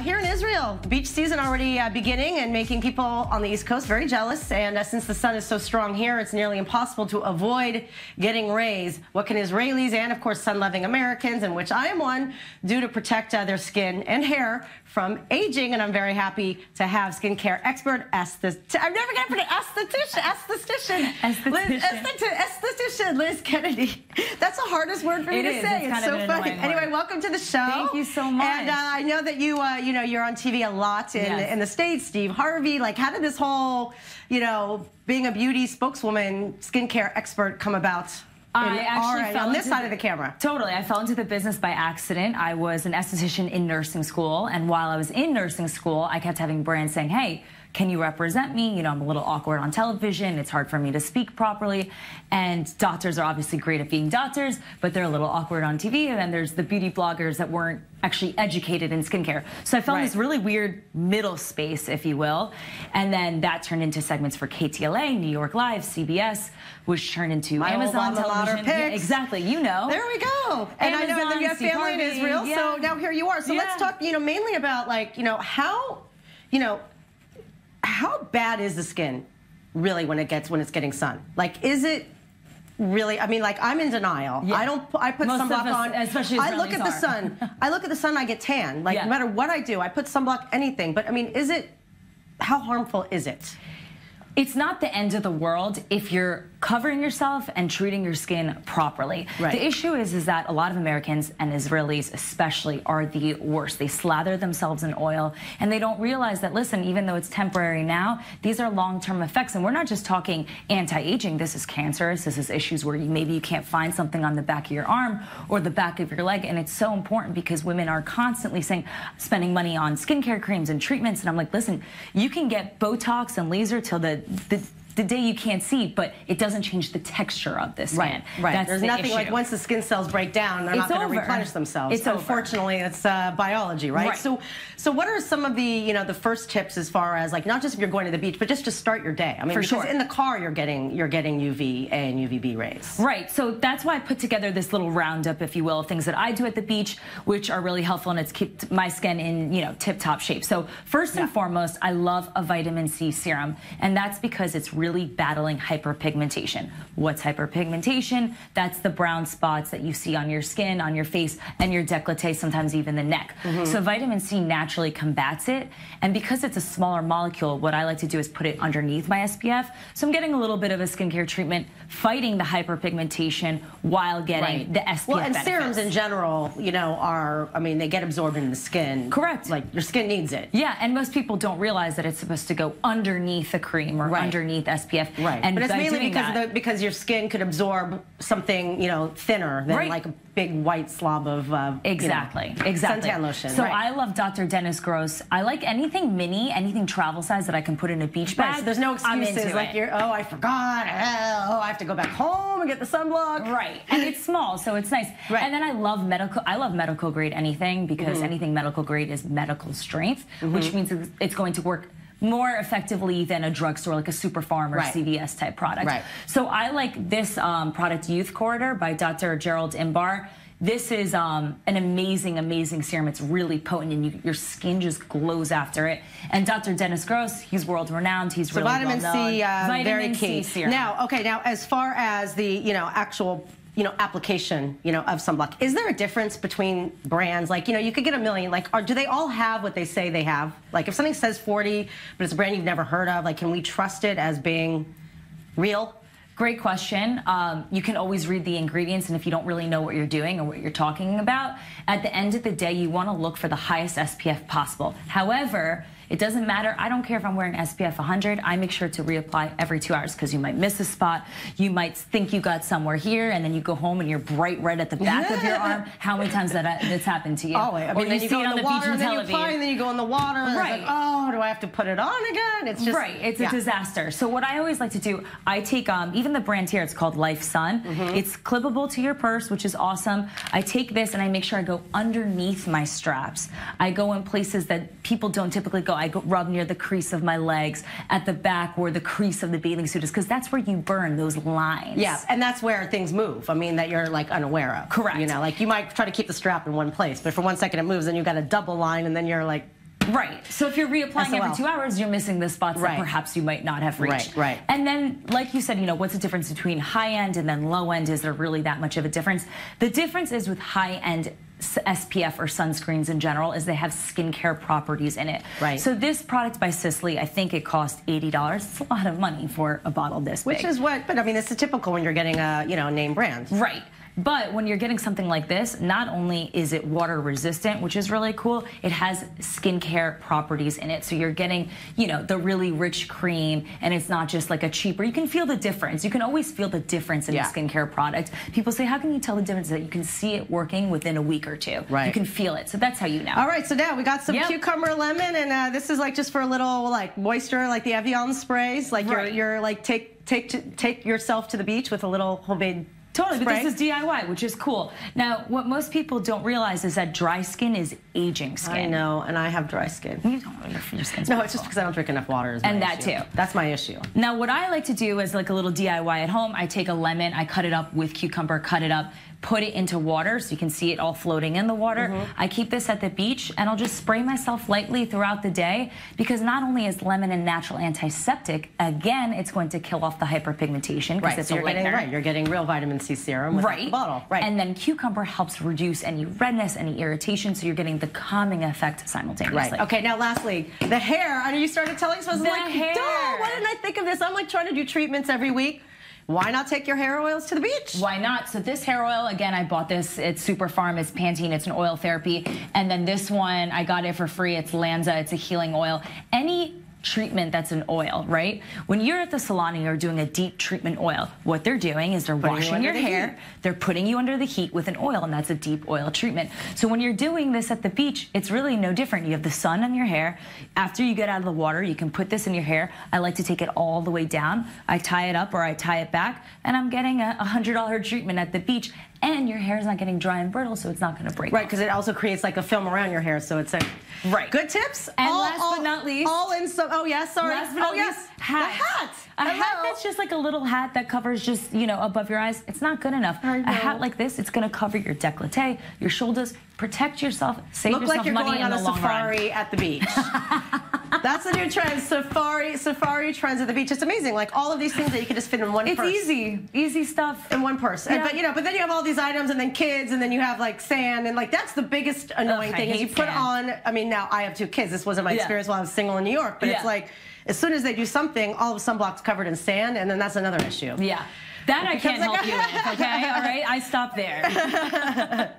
Here in Israel, beach season already beginning and making people on the East Coast very jealous. And since the sun is so strong here, it's nearly impossible to avoid getting rays. What can Israelis and, of course, sun-loving Americans, in which I am one, do to protect their skin and hair from aging? And I'm very happy to have skincare expert, I'm never going to put esthetician Liz Kennedy. That's the hardest word for me to say. It's so funny. Anyway, welcome to the show. Thank you so much. And I know that you're on TV a lot in the States. Steve Harvey. Like, how did this whole, being a beauty spokeswoman, skincare expert come about? I actually fell on this side of the camera. Totally. I fell into the business by accident. I was an esthetician in nursing school, and while I was in nursing school, I kept having brands saying, hey, can you represent me? I'm a little awkward on television. It's hard for me to speak properly. And doctors are obviously great at being doctors, but they're a little awkward on TV. And then there's the beauty bloggers that weren't actually educated in skincare. So I found this really weird middle space, if you will. And then that turned into segments for KTLA, New York Live, CBS, which turned into Amazon television. Yeah, exactly. There we go. And I know that you have family in Israel, so now here you are. So let's talk, mainly about how bad is the skin really when it's getting sun? Like, is it really? I mean, like, I'm in denial. Yeah. I put sunblock on. Especially I look at the sun. I look at the sun. I get tan. Like, no matter what I do, I put sunblock. Anything. But I mean, how harmful is it? It's not the end of the world if you're covering yourself and treating your skin properly. The issue is that a lot of Americans, and Israelis especially, are the worst. They slather themselves in oil, and they don't realize that, listen, even though it's temporary now, these are long-term effects. And we're not just talking anti-aging. This is cancerous. This is issues where maybe you can't find something on the back of your arm or the back of your leg. And it's so important because women are constantly spending money on skincare creams and treatments. And I'm like, listen, you can get Botox and laser till the day you can't see, but it doesn't change the texture of the skin. Right. There's nothing like once the skin cells break down, they're not going to replenish themselves. Unfortunately, it's biology, right? So what are some of the the first tips as far as, like, not just if you're going to the beach, but just to start your day? I mean, because in the car you're getting UV and UVB rays. Right. So that's why I put together this little roundup, if you will, of things that I do at the beach, which are really helpful, and it's kept my skin in tip-top shape. So first and foremost, I love a vitamin C serum, and that's because it's really battling hyperpigmentation. What's hyperpigmentation? That's the brown spots that you see on your skin, on your face, and your décolleté, sometimes even the neck. So vitamin C naturally combats it, and because it's a smaller molecule, what I like to do is put it underneath my SPF. So I'm getting a little bit of a skincare treatment, fighting the hyperpigmentation while getting the SPF Well, and benefits. serums in general, they get absorbed in the skin. Correct. Like, your skin needs it. Yeah, and most people don't realize that it's supposed to go underneath a cream or underneath SPF. And but it's mainly because your skin could absorb something thinner than like a big white slob of suntan lotion. So I love Dr. Dennis Gross. I like anything mini, anything travel size that I can put in a beach bag. So there's no excuses like I forgot. I have to go back home and get the sunblock. Right, and it's small, so it's nice. And then I love medical grade anything, because anything medical grade is medical strength, which means it's going to work more effectively than a drugstore, like a Superfarm or CVS type product. So I like this product, Youth Corridor by Dr. Gerald Imbar. This is an amazing, amazing serum. It's really potent, and your skin just glows after it. And Dr. Dennis Gross, he's world-renowned. He's really vitamin C, very key. C serum. Now, as far as the actual application, of sunblock, is there a difference between brands? Like, you could get a million, like, do they all have what they say they have? Like, if something says 40, but it's a brand you've never heard of, like, can we trust it as being real? Great question. You can always read the ingredients, and if you don't really know what you're doing or what you're talking about, at the end of the day, you want to look for the highest SPF possible. However, it doesn't matter. I don't care if I'm wearing SPF 100. I make sure to reapply every 2 hours, because you might miss a spot. You might think you got somewhere here, and then you go home and you're bright red at the back of your arm. How many times that's happened to you? Or you see it on the beach and television. You apply, and then you go in the water, and it's like, oh, do I have to put it on again? It's just it's a disaster. So what I always like to do, I take even the brand here. It's called Life Sun. It's clippable to your purse, which is awesome. I take this and I make sure I go underneath my straps. I go in places that people don't typically go. I rub near the crease of my legs, at the back where the crease of the bathing suit is, because that's where you burn those lines. Yeah, and that's where things move. I mean, that you're like unaware of. Correct. Like you might try to keep the strap in one place, but for 1 second it moves, and you've got a double line, and then you're like Right. So if you're reapplying SOL. every 2 hours, you're missing the spots that perhaps you might not have reached. Right. And then, like you said, you know, what's the difference between high-end and then low-end? Is there really that much of a difference? The difference is with high-end SPF or sunscreens in general is they have skincare properties in it. Right. So this product by Sisley, I think it cost $80. It's a lot of money for a bottle this big. Which is what, but I mean, this is typical when you're getting a, you know, name brand. Right. But when you're getting something like this, not only is it water resistant, which is really cool, it has skincare properties in it. So you're getting, you know, the really rich cream, and it's not just like a cheaper. You can feel the difference. You can always feel the difference in a skincare product. People say, how can you tell the difference? That you can see it working within a week or two. Right. You can feel it. So that's how you know. All right, so now we got some cucumber lemon, and this is like just for a little like moisture, like the Evian sprays. Like you're like take yourself to the beach with a little homemade. Totally, but this is DIY, which is cool. Now, what most people don't realize is that dry skin is aging skin. I know, and I have dry skin. You don't know your skin's No, it's just because I don't drink enough water. And that too. That's my issue. Now, what I like to do is like a little DIY at home. I take a lemon, I cut it up with cucumber, cut it up, put it into water so you can see it all floating in the water. I keep this at the beach, and I'll just spray myself lightly throughout the day, because not only is lemon a natural antiseptic, again, it's going to kill off the hyperpigmentation because it's so a lightener. you're getting real vitamin C serum with the bottle. Right. And then cucumber helps reduce any redness, any irritation, so you're getting the calming effect simultaneously. Right. Okay, now lastly, the hair. I know you started telling us, I was like, hair. Duh, why didn't I think of this? I'm like trying to do treatments every week. Why not take your hair oils to the beach? Why not? So this hair oil, again, I bought this. It's Super Farm. It's Pantene. It's an oil therapy. And then this one, I got it for free. It's Lanza. It's a healing oil. Any treatment that's an oil, right? When you're at the salon and you're doing a deep treatment oil, what they're doing is they're washing your hair, they're putting you under the heat with an oil, and that's a deep oil treatment. So when you're doing this at the beach, it's really no different. You have the sun on your hair. After you get out of the water, you can put this in your hair. I like to take it all the way down. I tie it up or I tie it back, and I'm getting a $100 treatment at the beach. And your hair is not getting dry and brittle, so it's not going to break. Right, because it also creates like a film around your hair, so it's a good tips. And last but not least, all in some. Oh yes, sorry. Last but not least, hat. The hat. A hat that's just like a little hat that covers just, you know, above your eyes. It's not good enough. A hat like this, it's going to cover your décolleté, your shoulders, protect yourself, save yourself like you're money going in on the a long safari run. at the beach. That's the new trend, safari trends at the beach. It's amazing, like all of these things that you can just fit in one purse. It's easy stuff. In one purse. Yeah. But you know, but then you have all these items, and then kids, and then you have like sand, and like that's the biggest annoying thing is you put on. I mean, now I have 2 kids. This wasn't my experience while I was single in New York, but it's like as soon as they do something, all of sunblock's covered in sand, and then that's another issue. Yeah, that I can't help you with. Okay, all right, I stop there.